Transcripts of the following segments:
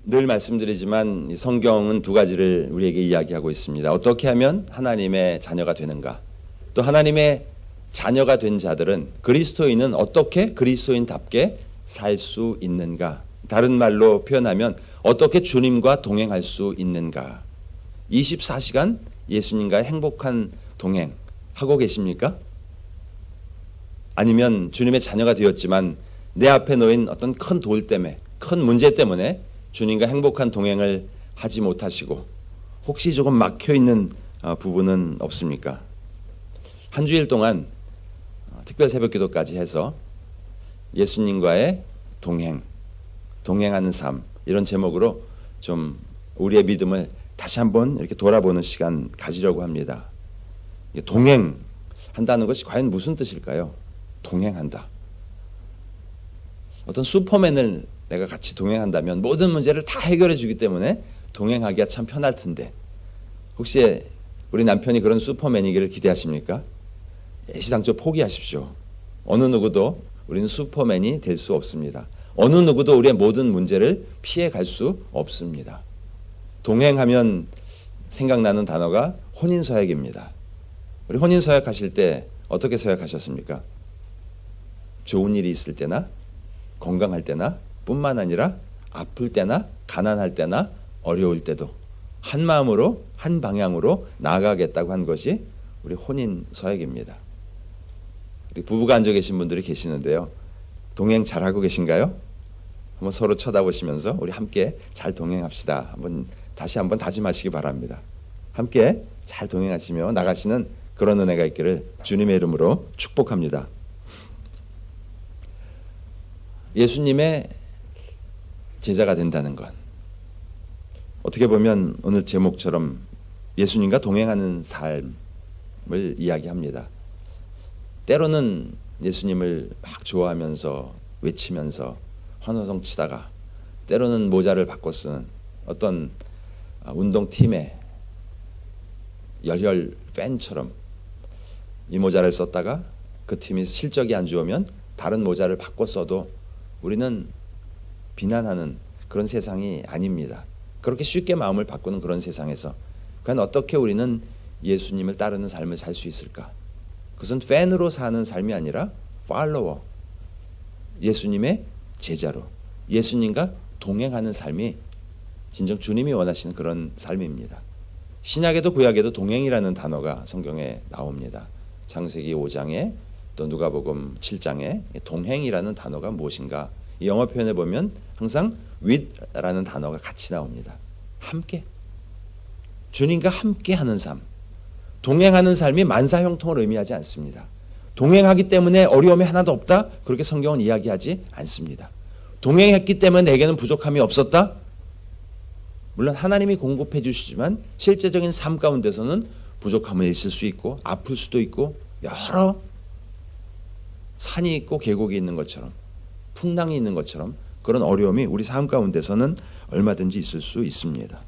늘 말씀드리지만 성경은 두 가지를 우리에게 이야기하고 있습니다. 어떻게 하면 하나님의 자녀가 되는가? 또 하나님의 자녀가 된 자들은 그리스도인은 어떻게 그리스도인답게 살 수 있는가? 다른 말로 표현하면 어떻게 주님과 동행할 수 있는가? 24시간 예수님과의 행복한 동행 하고 계십니까? 아니면 주님의 자녀가 되었지만 내 앞에 놓인 어떤 큰 돌 때문에, 큰 문제 때문에 주님과 행복한 동행을 하지 못하시고 혹시 조금 막혀있는 부분은 없습니까? 한 주일 동안 특별 새벽기도까지 해서 예수님과의 동행하는 삶, 이런 제목으로 좀 우리의 믿음을 다시 한번 이렇게 돌아보는 시간 가지려고 합니다. 동행한다는 것이 과연 무슨 뜻일까요? 동행한다. 어떤 슈퍼맨을 내가 같이 동행한다면 모든 문제를 다 해결해 주기 때문에 동행하기가 참 편할 텐데, 혹시 우리 남편이 그런 슈퍼맨이기를 기대하십니까? 애시당초 포기하십시오. 어느 누구도 우리는 슈퍼맨이 될 수 없습니다. 어느 누구도 우리의 모든 문제를 피해갈 수 없습니다. 동행하면 생각나는 단어가 혼인서약입니다. 우리 혼인서약 하실 때 어떻게 서약하셨습니까? 좋은 일이 있을 때나 건강할 때나 뿐만 아니라 아플 때나 가난할 때나 어려울 때도 한 마음으로 한 방향으로 나아가겠다고 한 것이 우리 혼인서약입니다. 부부가 앉아 계신 분들이 계시는데요. 동행 잘하고 계신가요? 한번 서로 쳐다보시면서 우리 함께 잘 동행합시다. 다시 한번 다짐하시기 바랍니다. 함께 잘 동행하시며 나가시는 그런 은혜가 있기를 주님의 이름으로 축복합니다. 예수님의 제자가 된다는 것, 어떻게 보면 오늘 제목처럼 예수님과 동행하는 삶을 이야기합니다. 때로는 예수님을 막 좋아하면서 외치면서 환호성 치다가, 때로는 모자를 바꿔 쓰는 어떤 운동팀의 열혈 팬처럼 이 모자를 썼다가 그 팀이 실적이 안 좋으면 다른 모자를 바꿔 써도 우리는 비난하는 그런 세상이 아닙니다. 그렇게 쉽게 마음을 바꾸는 그런 세상에서 과연 어떻게 우리는 예수님을 따르는 삶을 살 수 있을까? 그것은 팬으로 사는 삶이 아니라 팔로워, 예수님의 제자로 예수님과 동행하는 삶이 진정 주님이 원하시는 그런 삶입니다. 신약에도 구약에도 동행이라는 단어가 성경에 나옵니다. 창세기 5장에 또 누가복음 7장에 동행이라는 단어가 무엇인가? 이 영어 표현에 보면 항상 with라는 단어가 같이 나옵니다. 함께, 주님과 함께하는 삶, 동행하는 삶이 만사형통을 의미하지 않습니다. 동행하기 때문에 어려움이 하나도 없다? 그렇게 성경은 이야기하지 않습니다. 동행했기 때문에 내게는 부족함이 없었다? 물론 하나님이 공급해 주시지만 실제적인 삶 가운데서는 부족함을 있을 수 있고 아플 수도 있고 여러 산이 있고 계곡이 있는 것처럼 풍랑이 있는 것처럼 그런 어려움이 우리 삶 가운데서는 얼마든지 있을 수 있습니다.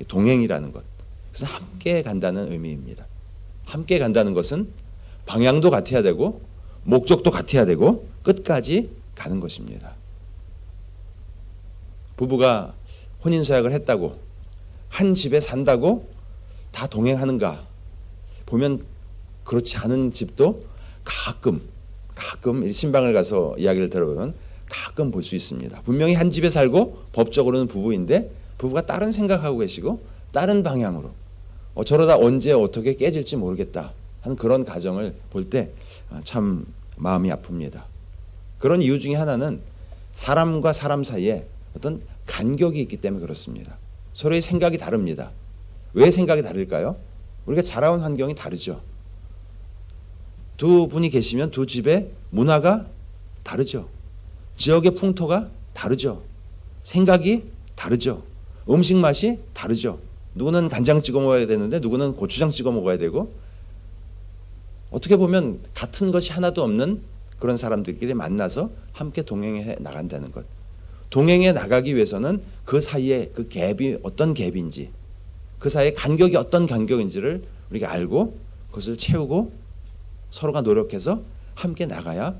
동행이라는 것, 그래서 함께 간다는 의미입니다. 함께 간다는 것은 방향도 같아야 되고 목적도 같아야 되고 끝까지 가는 것입니다. 부부가 혼인서약을 했다고 한 집에 산다고 다 동행하는가 보면 그렇지 않은 집도 가끔 신방을 가서 이야기를 들어보면 가끔 볼 수 있습니다. 분명히 한 집에 살고 법적으로는 부부인데 부부가 다른 생각하고 계시고 다른 방향으로 저러다 언제 어떻게 깨질지 모르겠다 하는 그런 가정을 볼 때 참 마음이 아픕니다. 그런 이유 중에 하나는 사람과 사람 사이에 어떤 간격이 있기 때문에 그렇습니다. 서로의 생각이 다릅니다. 왜 생각이 다를까요? 우리가 자라온 환경이 다르죠. 두 분이 계시면 두 집의 문화가 다르죠. 지역의 풍토가 다르죠. 생각이 다르죠. 음식 맛이 다르죠. 누구는 간장 찍어 먹어야 되는데 누구는 고추장 찍어 먹어야 되고, 어떻게 보면 같은 것이 하나도 없는 그런 사람들끼리 만나서 함께 동행해 나간다는 것. 동행해 나가기 위해서는 그 사이에 그 갭이 어떤 갭인지, 그 사이에 간격이 어떤 간격인지를 우리가 알고 그것을 채우고 서로가 노력해서 함께 나가야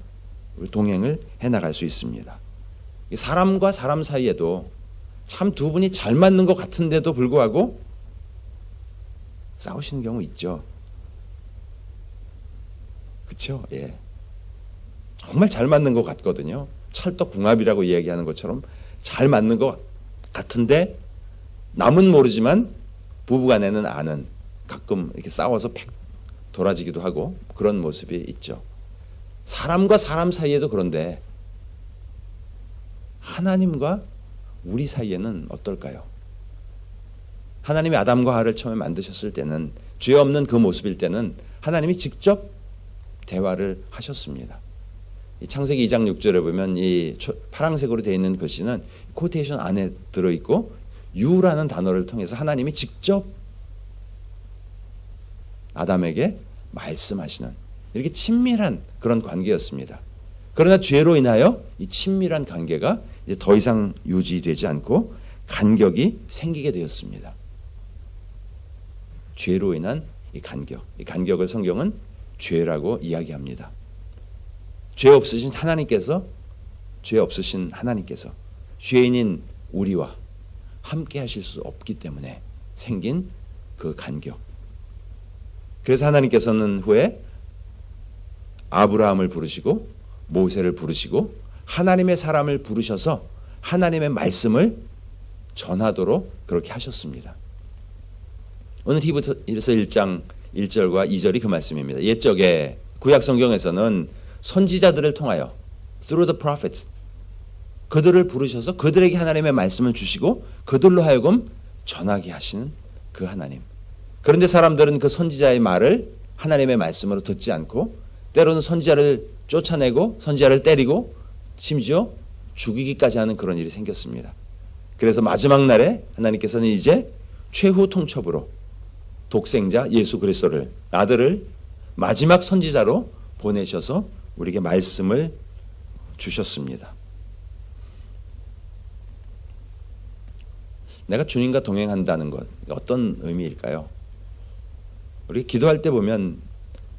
우리 동행을 해나갈 수 있습니다. 사람과 사람 사이에도 참 두 분이 잘 맞는 것 같은데도 불구하고 싸우시는 경우 있죠. 그렇죠? 예. 정말 잘 맞는 것 같거든요. 찰떡궁합이라고 이야기하는 것처럼 잘 맞는 것 같은데 남은 모르지만 부부간에는 아는, 가끔 이렇게 싸워서 팩 돌아지기도 하고 그런 모습이 있죠. 사람과 사람 사이에도 그런데 하나님과 우리 사이에는 어떨까요? 하나님이 아담과 하와를 처음에 만드셨을 때는, 죄 없는 그 모습일 때는 하나님이 직접 대화를 하셨습니다. 이 창세기 2장 6절에 보면 이 파란색으로 되어 있는 글씨는 코테이션 안에 들어있고 유라는 단어를 통해서 하나님이 직접 아담에게 말씀하시는, 이렇게 친밀한 그런 관계였습니다. 그러나 죄로 인하여 이 친밀한 관계가 이제 더 이상 유지되지 않고 간격이 생기게 되었습니다. 죄로 인한 이 간격을 성경은 죄라고 이야기합니다. 죄 없으신 하나님께서 죄인인 우리와 함께 하실 수 없기 때문에 생긴 그 간격. 그래서 하나님께서는 후에 아브라함을 부르시고 모세를 부르시고 하나님의 사람을 부르셔서 하나님의 말씀을 전하도록 그렇게 하셨습니다. 오늘 히브리서 1장 1절과 2절이 그 말씀입니다. 옛적에 구약 성경에서는 선지자들을 통하여 through the prophets 그들을 부르셔서 그들에게 하나님의 말씀을 주시고 그들로 하여금 전하게 하시는 그 하나님. 그런데 사람들은 그 선지자의 말을 하나님의 말씀으로 듣지 않고 때로는 선지자를 쫓아내고 선지자를 때리고 심지어 죽이기까지 하는 그런 일이 생겼습니다. 그래서 마지막 날에 하나님께서는 이제 최후 통첩으로 독생자 예수 그리스도를, 아들을 마지막 선지자로 보내셔서 우리에게 말씀을 주셨습니다. 내가 주님과 동행한다는 것, 어떤 의미일까요? 우리 기도할 때 보면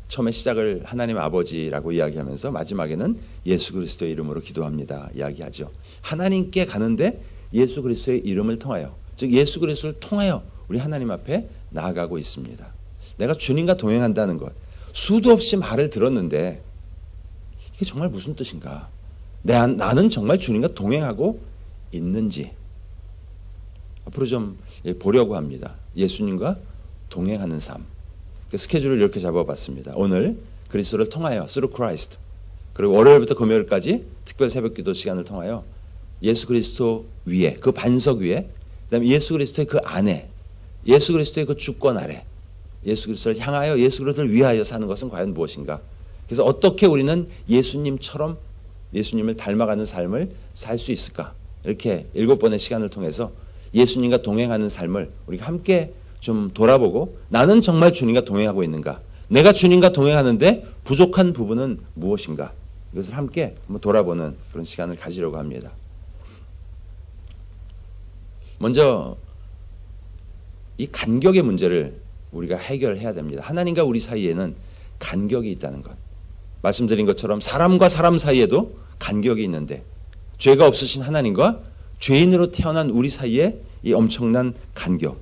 처음에 시작을 하나님 아버지라고 이야기하면서 마지막에는 예수 그리스도의 이름으로 기도합니다 이야기하죠. 하나님께 가는데 예수 그리스도의 이름을 통하여, 즉 예수 그리스도를 통하여 우리 하나님 앞에 나아가고 있습니다. 내가 주님과 동행한다는 것, 수도 없이 말을 들었는데 이게 정말 무슨 뜻인가? 나는 정말 주님과 동행하고 있는지 앞으로 좀 보려고 합니다. 예수님과 동행하는 삶. 스케줄을 이렇게 잡아봤습니다. 오늘 그리스도를 통하여 through Christ, 그리고 월요일부터 금요일까지 특별 새벽기도 시간을 통하여 예수 그리스도 위에, 그 반석 위에, 그다음에 예수 그리스도의 그 안에, 예수 그리스도의 그 주권 아래, 예수 그리스도를 향하여 예수 그리스도를 위하여 사는 것은 과연 무엇인가? 그래서 어떻게 우리는 예수님처럼 예수님을 닮아가는 삶을 살 수 있을까? 이렇게 7번의 시간을 통해서 예수님과 동행하는 삶을 우리가 함께 좀 돌아보고, 나는 정말 주님과 동행하고 있는가? 내가 주님과 동행하는데 부족한 부분은 무엇인가? 이것을 함께 한번 돌아보는 그런 시간을 가지려고 합니다. 먼저 이 간격의 문제를 우리가 해결해야 됩니다. 하나님과 우리 사이에는 간격이 있다는 것. 말씀드린 것처럼 사람과 사람 사이에도 간격이 있는데 죄가 없으신 하나님과 죄인으로 태어난 우리 사이에 이 엄청난 간격,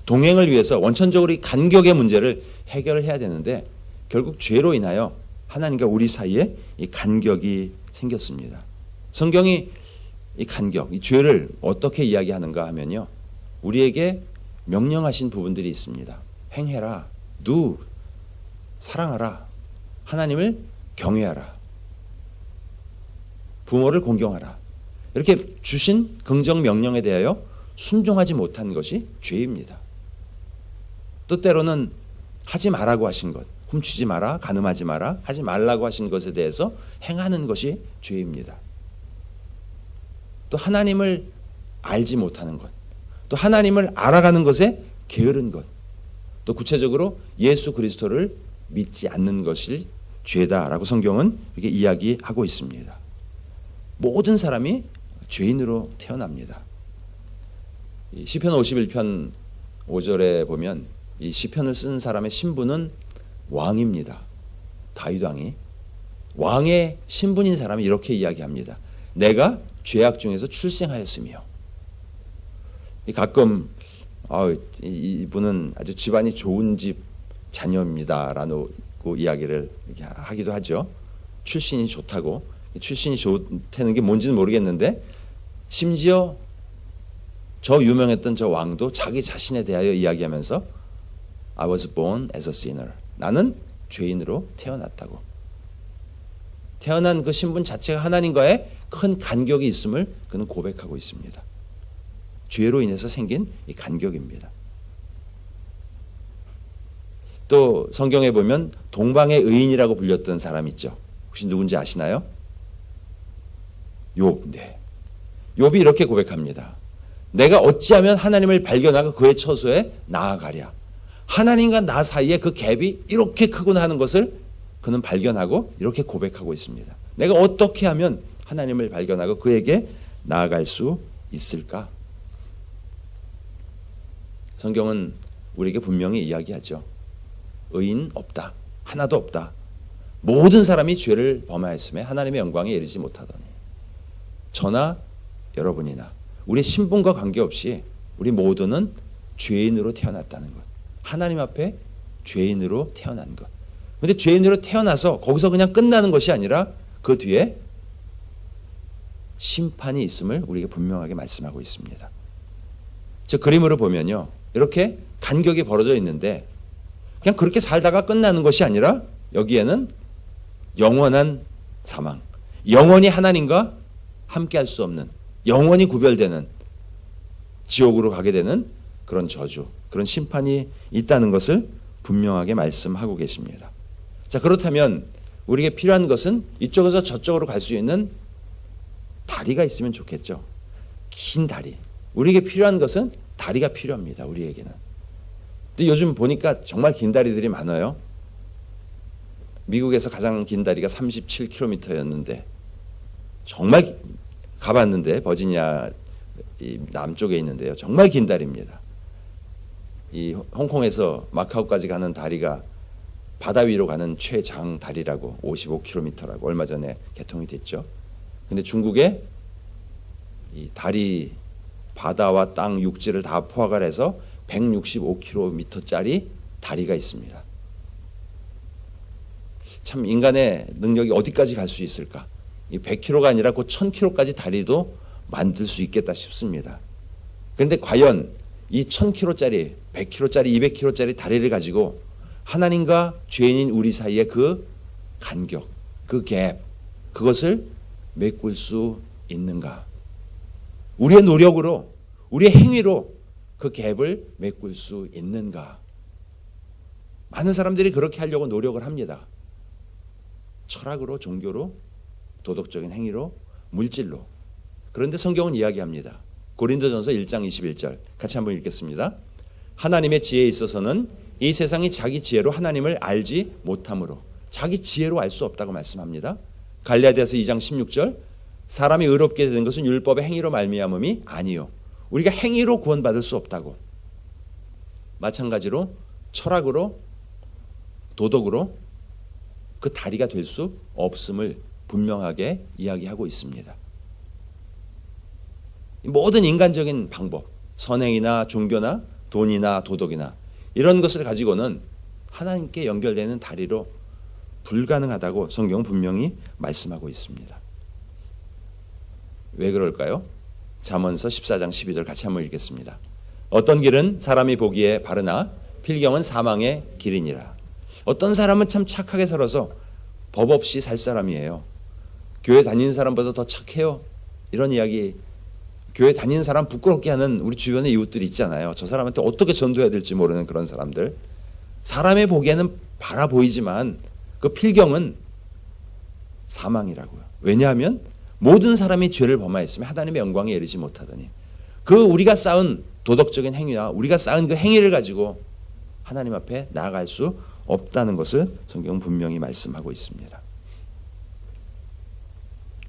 동행을 위해서 원천적으로 이 간격의 문제를 해결을 해야 되는데 결국 죄로 인하여 하나님과 우리 사이에 이 간격이 생겼습니다. 성경이 이 간격, 이 죄를 어떻게 이야기하는가 하면요, 우리에게 명령하신 부분들이 있습니다. 행해라, do, 사랑하라, 하나님을 경외하라, 부모를 공경하라. 이렇게 주신 긍정 명령에 대하여 순종하지 못한 것이 죄입니다. 또 때로는 하지 말라고 하신 것, 훔치지 마라, 간음하지 마라, 하지 말라고 하신 것에 대해서 행하는 것이 죄입니다. 또 하나님을 알지 못하는 것, 또 하나님을 알아가는 것에 게으른 것, 또 구체적으로 예수 그리스도를 믿지 않는 것이 죄다라고 성경은 이렇게 이야기하고 있습니다. 모든 사람이 죄인으로 태어납니다. 시편 51편 5절에 보면 이 시편을 쓴 사람의 신분은 왕입니다. 다윗 왕이 왕의 신분인 사람이 이렇게 이야기합니다. 내가 죄악 중에서 출생하였으며, 가끔 이분은 아주 집안이 좋은 집 자녀입니다라는 이야기를 이렇게 하기도 하죠. 출신이 좋다고. 출신이 좋다는 게 뭔지는 모르겠는데 심지어 저 유명했던 저 왕도 자기 자신에 대하여 이야기하면서 I was born as a sinner. 나는 죄인으로 태어났다고. 태어난 그 신분 자체가 하나님과의 큰 간격이 있음을 그는 고백하고 있습니다. 죄로 인해서 생긴 이 간격입니다. 또 성경에 보면 동방의 의인이라고 불렸던 사람 있죠. 혹시 누군지 아시나요? 욥. 네. 욥이 이렇게 고백합니다. 내가 어찌하면 하나님을 발견하고 그의 처소에 나아가랴. 하나님과 나 사이에 그 갭이 이렇게 크구나 하는 것을 그는 발견하고 이렇게 고백하고 있습니다. 내가 어떻게 하면 하나님을 발견하고 그에게 나아갈 수 있을까? 성경은 우리에게 분명히 이야기하죠. 의인 없다. 하나도 없다. 모든 사람이 죄를 범하였음에 하나님의 영광에 이르지 못하더니. 저나 여러분이나 우리의 신분과 관계없이 우리 모두는 죄인으로 태어났다는 것. 하나님 앞에 죄인으로 태어난 것. 그런데 죄인으로 태어나서 거기서 그냥 끝나는 것이 아니라 그 뒤에 심판이 있음을 우리에게 분명하게 말씀하고 있습니다. 저 그림으로 보면요. 이렇게 간격이 벌어져 있는데 그냥 그렇게 살다가 끝나는 것이 아니라 여기에는 영원한 사망, 영원히 하나님과 함께할 수 없는, 영원히 구별되는 지옥으로 가게 되는 그런 저주, 그런 심판이 있다는 것을 분명하게 말씀하고 계십니다. 자, 그렇다면 우리에게 필요한 것은 이쪽에서 저쪽으로 갈 수 있는 다리가 있으면 좋겠죠. 긴 다리. 우리에게 필요한 것은 다리가 필요합니다. 우리에게는. 근데 요즘 보니까 정말 긴 다리들이 많아요. 미국에서 가장 긴 다리가 37km였는데 정말 가봤는데 버지니아 이 남쪽에 있는데요. 정말 긴 다리입니다. 이 홍콩에서 마카오까지 가는 다리가 바다 위로 가는 최장 다리라고 55km라고 얼마 전에 개통이 됐죠. 근데 중국에 이 바다와 땅 육지를 다 포함을 해서 165km짜리 다리가 있습니다. 참 인간의 능력이 어디까지 갈 수 있을까? 이 100km가 아니라 곧 1000km까지 다리도 만들 수 있겠다 싶습니다. 그런데 과연 이 1000km짜리, 100km짜리, 200km짜리 다리를 가지고 하나님과 죄인인 우리 사이의 그 간격, 그 갭, 그것을 메꿀 수 있는가? 우리의 노력으로, 우리의 행위로 그 갭을 메꿀 수 있는가? 많은 사람들이 그렇게 하려고 노력을 합니다. 철학으로, 종교로, 도덕적인 행위로, 물질로. 그런데 성경은 이야기합니다. 고린도전서 1장 21절 같이 한번 읽겠습니다. 하나님의 지혜에 있어서는 이 세상이 자기 지혜로 하나님을 알지 못함으로 자기 지혜로 알 수 없다고 말씀합니다. 갈라디아서 2장 16절 사람이 의롭게 되는 것은 율법의 행위로 말미암음이 아니요 우리가 행위로 구원받을 수 없다고. 마찬가지로 철학으로 도덕으로 그 다리가 될 수 없음을 분명하게 이야기하고 있습니다. 모든 인간적인 방법, 선행이나 종교나 돈이나 도덕이나 이런 것을 가지고는 하나님께 연결되는 다리로 불가능하다고 성경은 분명히 말씀하고 있습니다. 왜 그럴까요? 잠언서 14장 12절 같이 한번 읽겠습니다. 어떤 길은 사람이 보기에 바르나 필경은 사망의 길이니라. 어떤 사람은 참 착하게 살아서 법 없이 살 사람이에요. 교회 다니는 사람보다 더 착해요. 이런 이야기, 교회 다니는 사람 부끄럽게 하는 우리 주변의 이웃들이 있잖아요. 저 사람한테 어떻게 전도해야 될지 모르는 그런 사람들. 사람의 보기에는 바라 보이지만 그 필경은 사망이라고요. 왜냐하면 모든 사람이 죄를 범하였으면 하나님의 영광에 이르지 못하더니 그 우리가 쌓은 도덕적인 행위와 우리가 쌓은 그 행위를 가지고 하나님 앞에 나아갈 수 없다는 것을 성경은 분명히 말씀하고 있습니다.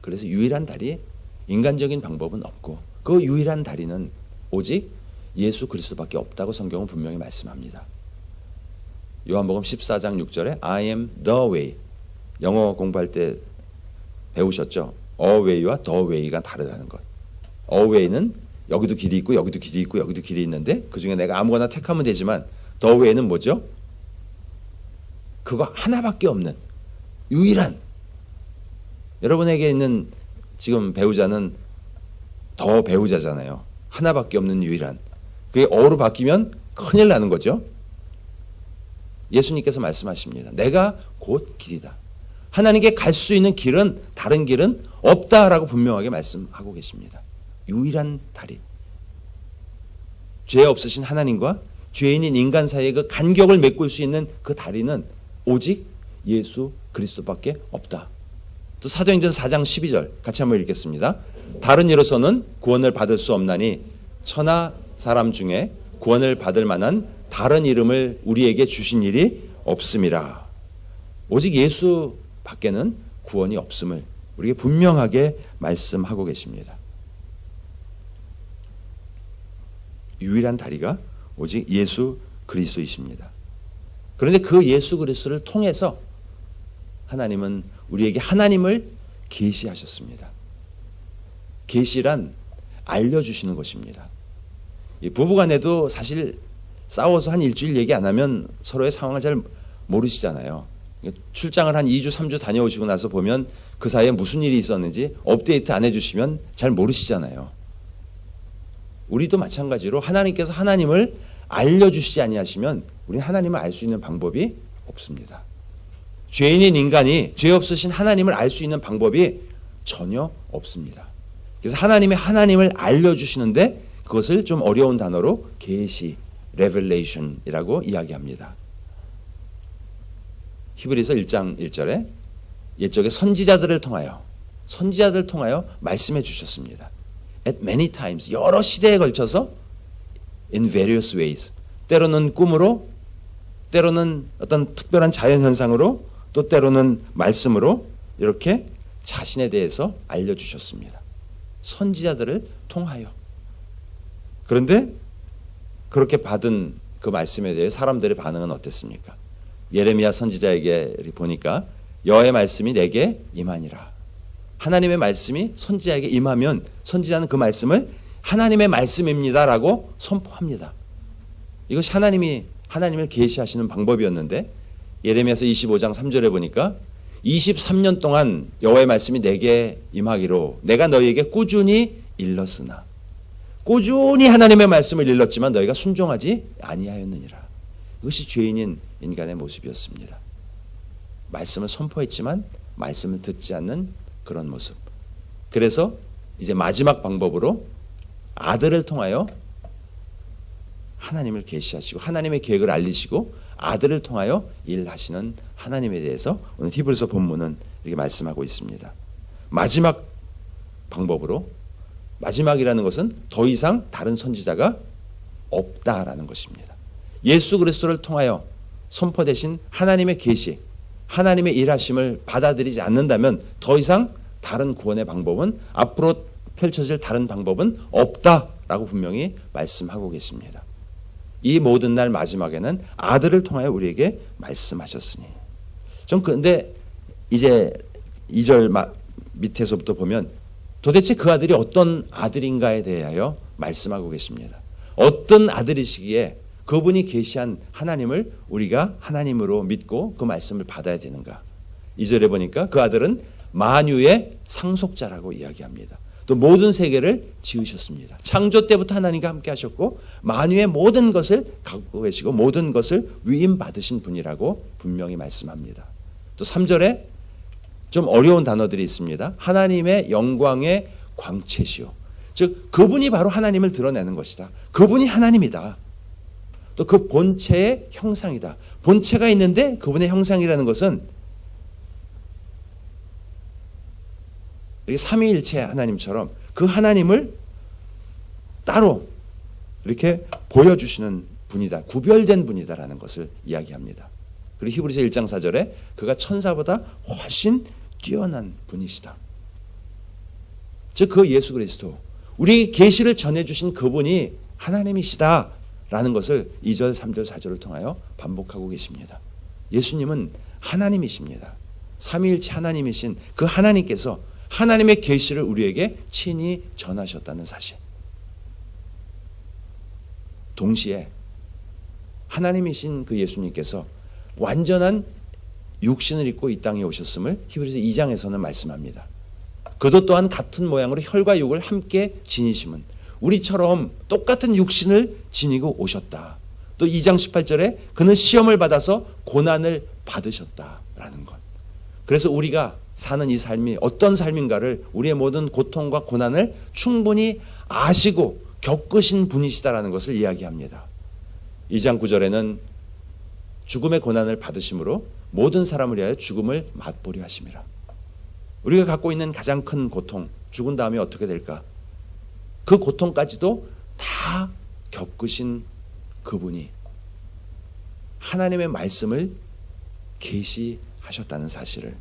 그래서 유일한 다리, 인간적인 방법은 없고 그 유일한 다리는 오직 예수 그리스도밖에 없다고 성경은 분명히 말씀합니다. 요한복음 14장 6절에 I am the way. 영어 공부할 때 배우셨죠? A way와 the way가 다르다는 것. A way는 여기도 길이 있고 여기도 길이 있고 여기도 길이 있는데 그중에 내가 아무거나 택하면 되지만 더 외에는 뭐죠? 그거 하나밖에 없는 유일한, 여러분에게 있는 지금 배우자는 더 배우자잖아요. 하나밖에 없는 유일한. 그게 어로 바뀌면 큰일 나는 거죠. 예수님께서 말씀하십니다. 내가 곧 길이다. 하나님께 갈 수 있는 길은, 다른 길은 없다라고 분명하게 말씀하고 계십니다. 유일한 다리. 죄 없으신 하나님과 죄인인 인간 사이의 그 간격을 메꿀 수 있는 그 다리는 오직 예수 그리스도밖에 없다. 또 사도행전 4장 12절 같이 한번 읽겠습니다. 다른 이로서는 구원을 받을 수 없나니 천하 사람 중에 구원을 받을 만한 다른 이름을 우리에게 주신 일이 없음이라. 오직 예수 밖에는 구원이 없음을 우리에게 분명하게 말씀하고 계십니다. 유일한 다리가 오직 예수 그리스도이십니다. 그런데 그 예수 그리스도를 통해서 하나님은 우리에게 하나님을 계시하셨습니다. 계시란 알려주시는 것입니다. 이 부부간에도 사실 싸워서 한 일주일 얘기 안 하면 서로의 상황을 잘 모르시잖아요. 출장을 한 2주, 3주 다녀오시고 나서 보면 그 사이에 무슨 일이 있었는지 업데이트 안 해주시면 잘 모르시잖아요. 우리도 마찬가지로 하나님께서 하나님을 알려주시지 아니하시면 우리는 하나님을 알 수 있는 방법이 없습니다. 죄인인 인간이 죄 없으신 하나님을 알 수 있는 방법이 전혀 없습니다. 그래서 하나님을 알려주시는데 그것을 좀 어려운 단어로 계시, revelation이라고 이야기합니다. 히브리서 1장 1절에 옛적의 선지자들을 통하여 말씀해 주셨습니다. At many times, 여러 시대에 걸쳐서 in various ways, 때로는 꿈으로, 때로는 어떤 특별한 자연현상으로, 또 때로는 말씀으로 이렇게 자신에 대해서 알려주셨습니다. 선지자들을 통하여. 그런데 그렇게 받은 그 말씀에 대해 사람들의 반응은 어땠습니까? 예레미야 선지자에게 보니까 여호와의 말씀이 내게 임하니라. 하나님의 말씀이 선지자에게 임하면 선지자는 그 말씀을 하나님의 말씀입니다라고 선포합니다. 이것이 하나님을 계시하시는 방법이었는데 예레미야서 25장 3절에 보니까 23년 동안 여호와의 말씀이 내게 임하기로 내가 너희에게 꾸준히 일렀으나, 꾸준히 하나님의 말씀을 일렀지만 너희가 순종하지 아니하였느니라. 이것이 죄인인 인간의 모습이었습니다. 말씀을 선포했지만 말씀을 듣지 않는 그런 모습. 그래서 이제 마지막 방법으로 아들을 통하여 하나님을 계시하시고 하나님의 계획을 알리시고 아들을 통하여 일하시는 하나님에 대해서 오늘 히브리서 본문은 이렇게 말씀하고 있습니다. 마지막 방법으로, 마지막이라는 것은 더 이상 다른 선지자가 없다라는 것입니다. 예수 그리스도를 통하여 선포되신 하나님의 계시, 하나님의 일하심을 받아들이지 않는다면 더 이상 다른 구원의 방법은, 앞으로 펼쳐질 다른 방법은 없다라고 분명히 말씀하고 계십니다. 이 모든 날 마지막에는 아들을 통하여 우리에게 말씀하셨으니. 좀 근데 이제 2절 밑에서부터 보면 도대체 그 아들이 어떤 아들인가에 대하여 말씀하고 계십니다. 어떤 아들이시기에 그분이 계시한 하나님을 우리가 하나님으로 믿고 그 말씀을 받아야 되는가. 2절에 보니까 그 아들은 만유의 상속자라고 이야기합니다. 또 모든 세계를 지으셨습니다. 창조 때부터 하나님과 함께 하셨고 만유의 모든 것을 갖고 계시고 모든 것을 위임받으신 분이라고 분명히 말씀합니다. 또 3절에 좀 어려운 단어들이 있습니다. 하나님의 영광의 광채시요. 즉 그분이 바로 하나님을 드러내는 것이다. 그분이 하나님이다. 또 그 본체의 형상이다. 본체가 있는데 그분의 형상이라는 것은 삼위일체 하나님처럼 그 하나님을 따로 이렇게 보여주시는 분이다. 구별된 분이다라는 것을 이야기합니다. 그리고 히브리서 1장 4절에 그가 천사보다 훨씬 뛰어난 분이시다. 즉 그 예수 그리스도, 우리 계시를 전해주신 그분이 하나님이시다라는 것을 2절, 3절, 4절을 통하여 반복하고 계십니다. 예수님은 하나님이십니다. 삼위일체 하나님이신 그 하나님께서 하나님의 계시를 우리에게 친히 전하셨다는 사실. 동시에 하나님이신 그 예수님께서 완전한 육신을 입고 이 땅에 오셨음을 히브리서 2장에서는 말씀합니다. 그도 또한 같은 모양으로 혈과 육을 함께 지니심은 우리처럼 똑같은 육신을 지니고 오셨다. 또 2장 18절에 그는 시험을 받아서 고난을 받으셨다라는 것. 그래서 우리가 사는 이 삶이 어떤 삶인가를 우리의 모든 고통과 고난을 충분히 아시고 겪으신 분이시다라는 것을 이야기합니다. 2장 9절에는 죽음의 고난을 받으심으로 모든 사람을 위하여 죽음을 맛보려 하심이라. 우리가 갖고 있는 가장 큰 고통, 죽은 다음에 어떻게 될까? 그 고통까지도 다 겪으신 그분이 하나님의 말씀을 계시하셨다는 사실을,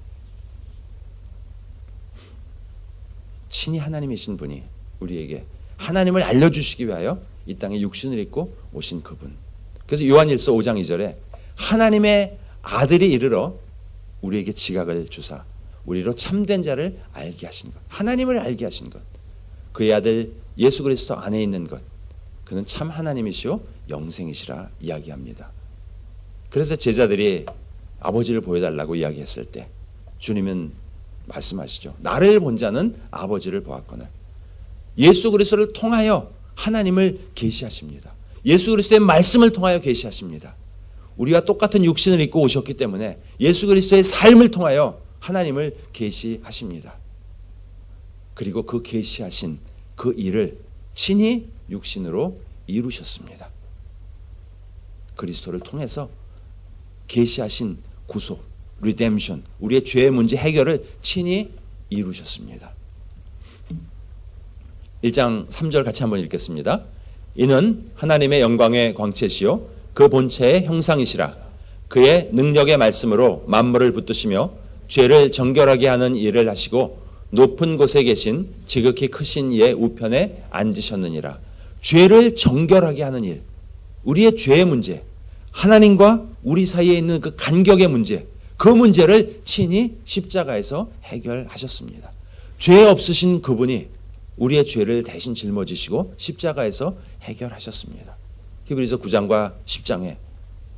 친히 하나님이신 분이 우리에게 하나님을 알려주시기 위하여 이 땅에 육신을 입고 오신 그분. 그래서 요한일서 5장 2절에 하나님의 아들이 이르러 우리에게 지각을 주사 우리로 참된 자를 알게 하신 것, 하나님을 알게 하신 것, 그의 아들 예수 그리스도 안에 있는 것, 그는 참 하나님이시오 영생이시라 이야기합니다. 그래서 제자들이 아버지를 보여달라고 이야기했을 때 주님은 말씀하시죠. 나를 본 자는 아버지를 보았거늘. 예수 그리스도를 통하여 하나님을 계시하십니다. 예수 그리스도의 말씀을 통하여 계시하십니다. 우리가 똑같은 육신을 입고 오셨기 때문에 예수 그리스도의 삶을 통하여 하나님을 계시하십니다. 그리고 그 계시하신 그 일을 친히 육신으로 이루셨습니다. 그리스도를 통해서 계시하신 구속, 리뎀션, 우리의 죄의 문제 해결을 친히 이루셨습니다. 1장 3절 같이 한번 읽겠습니다. 이는 하나님의 영광의 광채시요 그 본체의 형상이시라. 그의 능력의 말씀으로 만물을 붙드시며 죄를 정결하게 하는 일을 하시고 높은 곳에 계신 지극히 크신 이의 우편에 앉으셨느니라. 죄를 정결하게 하는 일, 우리의 죄의 문제, 하나님과 우리 사이에 있는 그 간격의 문제, 그 문제를 친히 십자가에서 해결하셨습니다. 죄 없으신 그분이 우리의 죄를 대신 짊어지시고 십자가에서 해결하셨습니다. 히브리서 9장과 10장에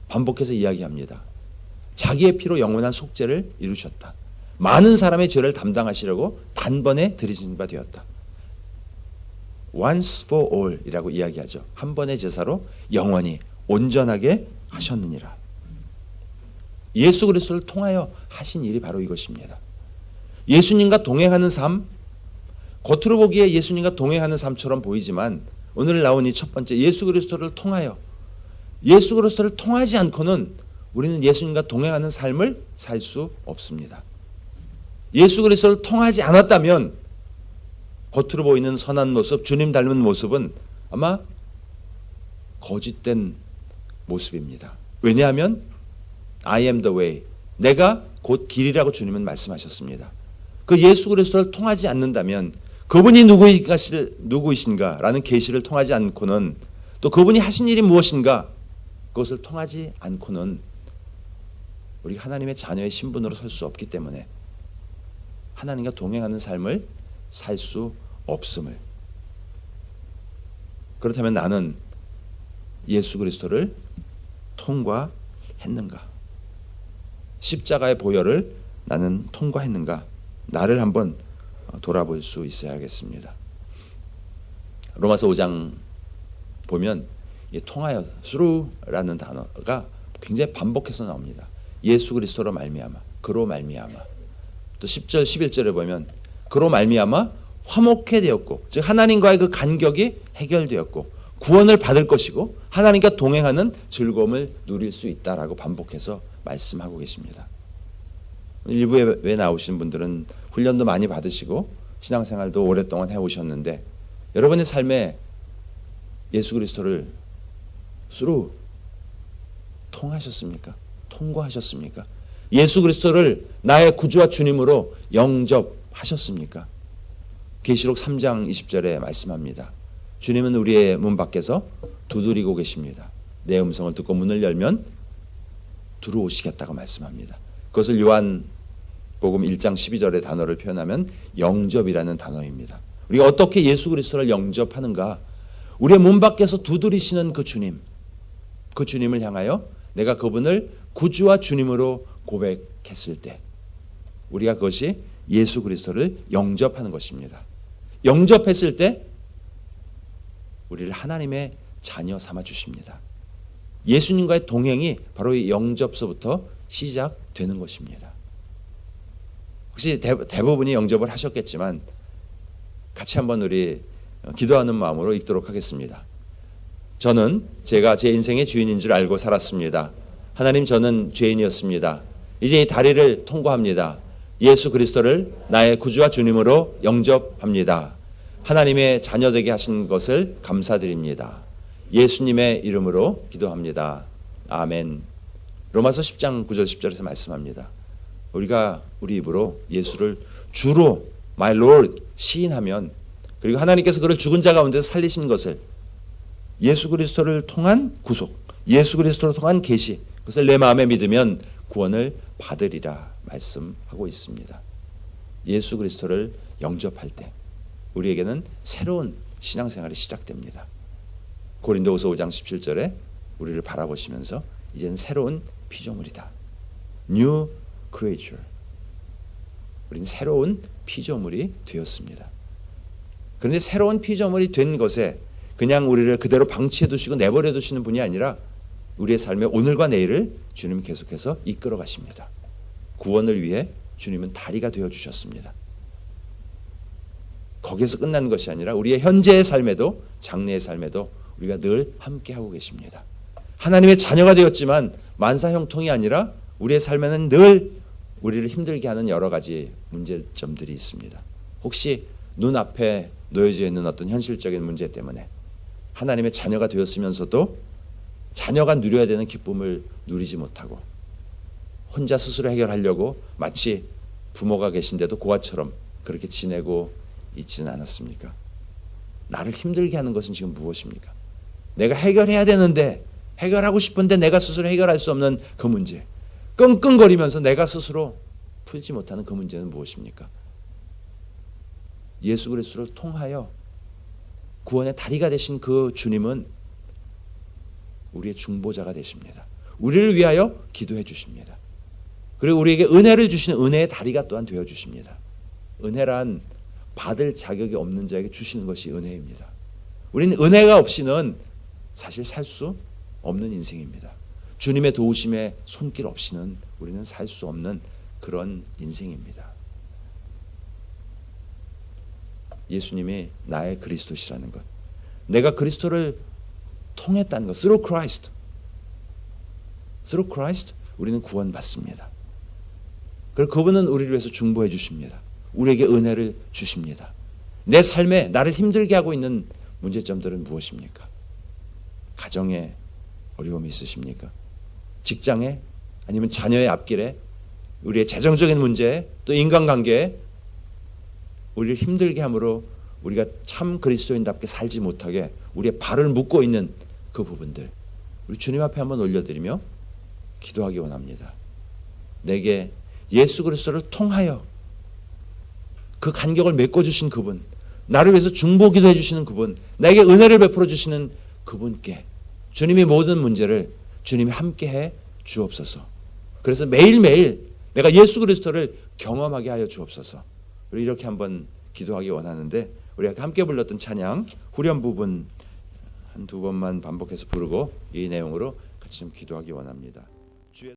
반복해서 이야기합니다. 자기의 피로 영원한 속죄를 이루셨다. 많은 사람의 죄를 담당하시려고 단번에 드리신 바 되었다. Once for all 이라고 이야기하죠. 한 번의 제사로 영원히 온전하게 하셨느니라. 예수 그리스도를 통하여 하신 일이 바로 이것입니다. 예수님과 동행하는 삶, 겉으로 보기에 예수님과 동행하는 삶처럼 보이지만 오늘 나온 이 첫 번째 예수 그리스도를 통하여, 예수 그리스도를 통하지 않고는 우리는 예수님과 동행하는 삶을 살 수 없습니다. 예수 그리스도를 통하지 않았다면 겉으로 보이는 선한 모습, 주님 닮은 모습은 아마 거짓된 모습입니다. 왜냐하면 I am the way, 내가 곧 길이라고 주님은 말씀하셨습니다. 그 예수 그리스도를 통하지 않는다면 그분이 누구이신가라는 계시를 통하지 않고는, 또 그분이 하신 일이 무엇인가 그것을 통하지 않고는 우리 하나님의 자녀의 신분으로 설 수 없기 때문에 하나님과 동행하는 삶을 살 수 없음을. 그렇다면 나는 예수 그리스도를 통과했는가? 십자가의 보혈을 나는 통과했는가? 나를 한번 돌아볼 수 있어야겠습니다. 로마서 5장 보면 이 통하여, through라는 단어가 굉장히 반복해서 나옵니다. 예수 그리스도로 말미암아, 그로 말미암아. 또 10절, 11절에 보면 그로 말미암아 화목해 되었고, 즉 하나님과의 그 간격이 해결되었고 구원을 받을 것이고 하나님과 동행하는 즐거움을 누릴 수 있다라고 반복해서 말씀하고 계십니다. 일부에 나오신 분들은 훈련도 많이 받으시고 신앙생활도 오랫동안 해오셨는데 여러분의 삶에 예수 그리스도를 through 통하셨습니까? 통과하셨습니까? 예수 그리스도를 나의 구주와 주님으로 영접하셨습니까? 계시록 3장 20절에 말씀합니다. 주님은 우리의 문 밖에서 두드리고 계십니다. 내 음성을 듣고 문을 열면 들어오시겠다고 말씀합니다. 그것을 요한복음 1장 12절의 단어를 표현하면 영접이라는 단어입니다. 우리가 어떻게 예수 그리스도를 영접하는가? 우리의 문 밖에서 두드리시는 그 주님, 그 주님을 향하여 내가 그분을 구주와 주님으로 고백했을 때 우리가 그것이 예수 그리스도를 영접하는 것입니다. 영접했을 때 우리를 하나님의 자녀 삼아 주십니다. 예수님과의 동행이 바로 이 영접서부터 시작되는 것입니다. 혹시 대부분이 영접을 하셨겠지만 같이 한번 우리 기도하는 마음으로 읽도록 하겠습니다. 저는 제가 제 인생의 주인인 줄 알고 살았습니다. 하나님, 저는 죄인이었습니다. 이제 이 다리를 통과합니다. 예수 그리스도를 나의 구주와 주님으로 영접합니다. 하나님의 자녀되게 하신 것을 감사드립니다. 예수님의 이름으로 기도합니다. 아멘. 로마서 10장 9절 10절에서 말씀합니다. 우리가 우리 입으로 예수를 주로 My Lord 시인하면, 그리고 하나님께서 그를 죽은 자 가운데서 살리신 것을, 예수 그리스도를 통한 구속, 예수 그리스도를 통한 계시, 그것을 내 마음에 믿으면 구원을 받으리라 말씀하고 있습니다. 예수 그리스도를 영접할 때 우리에게는 새로운 신앙생활이 시작됩니다. 고린도후서 5장 17절에 우리를 바라보시면서 이제는 새로운 피조물이다. New creature. 우리는 새로운 피조물이 되었습니다. 그런데 새로운 피조물이 된 것에 그냥 우리를 그대로 방치해 두시고 내버려 두시는 분이 아니라 우리의 삶의 오늘과 내일을 주님은 계속해서 이끌어 가십니다. 구원을 위해 주님은 다리가 되어 주셨습니다. 거기에서 끝나는 것이 아니라 우리의 현재의 삶에도, 장래의 삶에도 우리가 늘 함께하고 계십니다. 하나님의 자녀가 되었지만 만사형통이 아니라 우리의 삶에는 늘 우리를 힘들게 하는 여러 가지 문제점들이 있습니다. 혹시 눈앞에 놓여져 있는 어떤 현실적인 문제 때문에 하나님의 자녀가 되었으면서도 자녀가 누려야 되는 기쁨을 누리지 못하고 혼자 스스로 해결하려고 마치 부모가 계신데도 고아처럼 그렇게 지내고 있지는 않았습니까? 나를 힘들게 하는 것은 지금 무엇입니까? 내가 해결해야 되는데, 해결하고 싶은데 내가 스스로 해결할 수 없는 그 문제, 끙끙거리면서 내가 스스로 풀지 못하는 그 문제는 무엇입니까? 예수 그리스도를 통하여 구원의 다리가 되신 그 주님은 우리의 중보자가 되십니다. 우리를 위하여 기도해 주십니다. 그리고 우리에게 은혜를 주시는 은혜의 다리가 또한 되어 주십니다. 은혜란 받을 자격이 없는 자에게 주시는 것이 은혜입니다. 우리는 은혜가 없이는 사실 살 수 없는 인생입니다. 주님의 도우심의 손길 없이는 우리는 살 수 없는 그런 인생입니다. 예수님이 나의 그리스도시라는 것, 내가 그리스도를 통했다는 것, through Christ, through Christ 우리는 구원받습니다. 그리고 그분은 우리를 위해서 중보해 주십니다. 우리에게 은혜를 주십니다. 내 삶에 나를 힘들게 하고 있는 문제점들은 무엇입니까? 가정에 어려움이 있으십니까? 직장에, 아니면 자녀의 앞길에, 우리의 재정적인 문제에, 또 인간관계에 우리를 힘들게 함으로 우리가 참 그리스도인답게 살지 못하게 우리의 발을 묶고 있는 그 부분들, 우리 주님 앞에 한번 올려드리며 기도하기 원합니다. 내게 예수 그리스도를 통하여 그 간격을 메꿔주신 그분, 나를 위해서 중보기도 해주시는 그분, 나에게 은혜를 베풀어 주시는 그분께 주님이 모든 문제를 주님이 함께해 주옵소서. 그래서 매일매일 내가 예수 그리스도를 경험하게 하여 주옵소서. 우리 이렇게 한번 기도하기 원하는데, 우리가 함께 불렀던 찬양 후렴 부분 한두 번만 반복해서 부르고 이 내용으로 같이 좀 기도하기 원합니다.